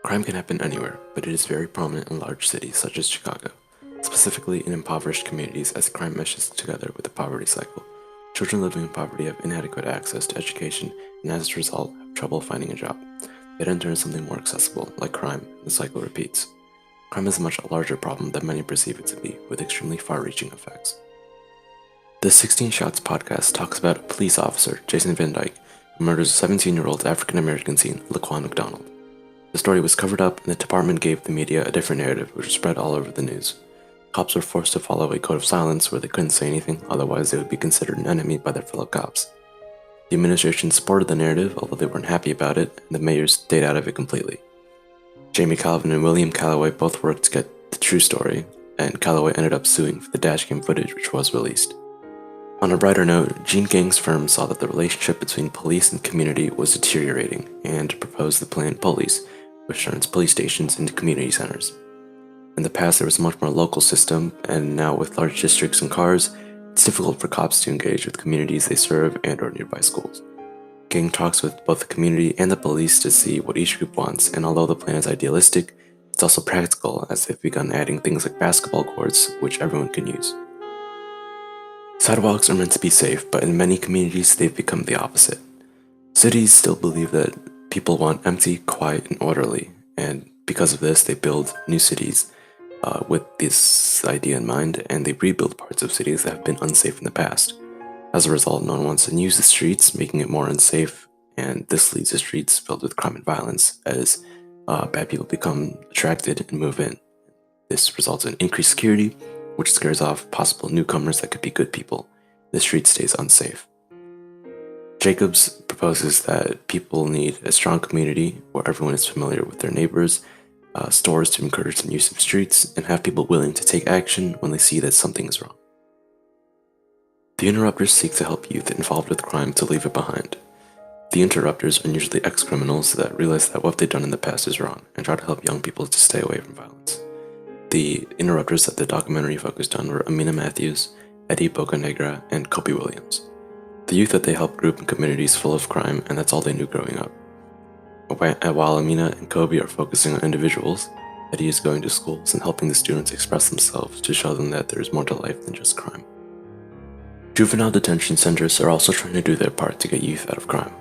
Crime can happen anywhere, but it is very prominent in large cities such as Chicago, specifically in impoverished communities as crime meshes together with the poverty cycle. Children living in poverty have inadequate access to education and as a result have trouble finding a job. Yet in turn something more accessible, like crime, and the cycle repeats. Crime is a much larger problem than many perceive it to be, with extremely far-reaching effects. The 16 Shots podcast talks about a police officer, Jason Van Dyke, who murders 17-year-old African-American teen, Laquan McDonald. The story was covered up, and the department gave the media a different narrative, which was spread all over the news. Cops were forced to follow a code of silence where they couldn't say anything, otherwise they would be considered an enemy by their fellow cops. The administration supported the narrative, although they weren't happy about it, and the mayors stayed out of it completely. Jamie Calvin and William Calloway both worked to get the true story, and Calloway ended up suing for the dashcam footage which was released. On a brighter note, Gene Gang's firm saw that the relationship between police and community was deteriorating and proposed the plan Police, which turns police stations into community centers. In the past, there was a much more local system, and now with large districts and cars, it's difficult for cops to engage with communities they serve and or nearby schools. Gang talks with both the community and the police to see what each group wants, and although the plan is idealistic, it's also practical as they've begun adding things like basketball courts, which everyone can use. Sidewalks are meant to be safe, but in many communities they've become the opposite. Cities still believe that people want empty, quiet, and orderly, and because of this they build new cities with this idea in mind, and they rebuild parts of cities that have been unsafe in the past. As a result, no one wants to use the streets, making it more unsafe, and this leads to streets filled with crime and violence as bad people become attracted and move in. This results in increased security, which scares off possible newcomers that could be good people. The street stays unsafe. Jacobs proposes that people need a strong community where everyone is familiar with their neighbors, stores to encourage the use of streets, and have people willing to take action when they see that something is wrong. The interrupters seek to help youth involved with crime to leave it behind. The interrupters are usually ex-criminals that realize that what they've done in the past is wrong and try to help young people to stay away from violence. The interrupters that the documentary focused on were Amina Matthews, Eddie Bocanegra, and Kobe Williams. The youth that they helped grew up in communities full of crime, and that's all they knew growing up. While Amina and Kobe are focusing on individuals, Eddie is going to schools and helping the students express themselves to show them that there is more to life than just crime. Juvenile detention centers are also trying to do their part to get youth out of crime.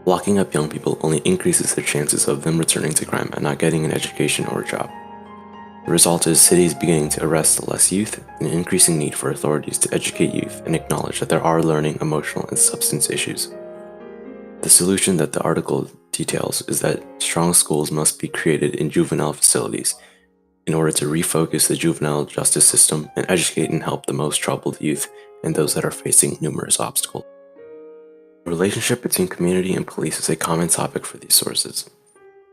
Locking up young people only increases their chances of them returning to crime and not getting an education or a job. The result is cities beginning to arrest less youth and an increasing need for authorities to educate youth and acknowledge that there are learning, emotional, and substance issues. The solution that the article details is that strong schools must be created in juvenile facilities in order to refocus the juvenile justice system and educate and help the most troubled youth and those that are facing numerous obstacles. The relationship between community and police is a common topic for these sources.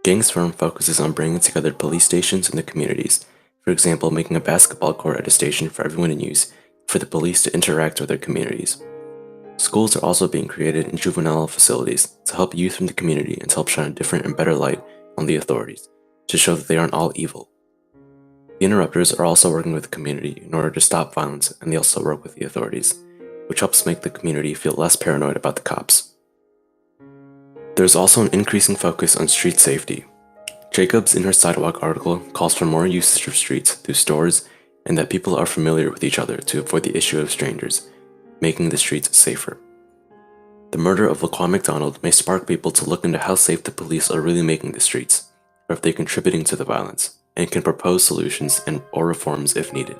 Gang's firm focuses on bringing together police stations in the communities, for example, making a basketball court at a station for everyone to use for the police to interact with their communities. Schools are also being created in juvenile facilities to help youth from the community and to help shine a different and better light on the authorities, to show that they aren't all evil. The interrupters are also working with the community in order to stop violence, and they also work with the authorities, which helps make the community feel less paranoid about the cops. There's also an increasing focus on street safety. Jacobs, in her Sidewalk article, calls for more usage of streets through stores and that people are familiar with each other to avoid the issue of strangers, making the streets safer. The murder of Laquan McDonald may spark people to look into how safe the police are really making the streets, or if they're contributing to the violence, and can propose solutions or reforms if needed.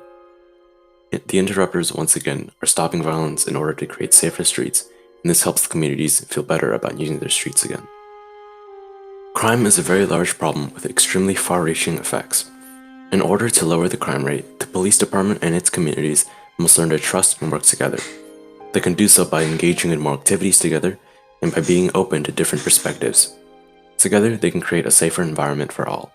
The interrupters, once again, are stopping violence in order to create safer streets, and this helps the communities feel better about using their streets again. Crime is a very large problem with extremely far-reaching effects. In order to lower the crime rate, the police department and its communities must learn to trust and work together. They can do so by engaging in more activities together and by being open to different perspectives. Together, they can create a safer environment for all.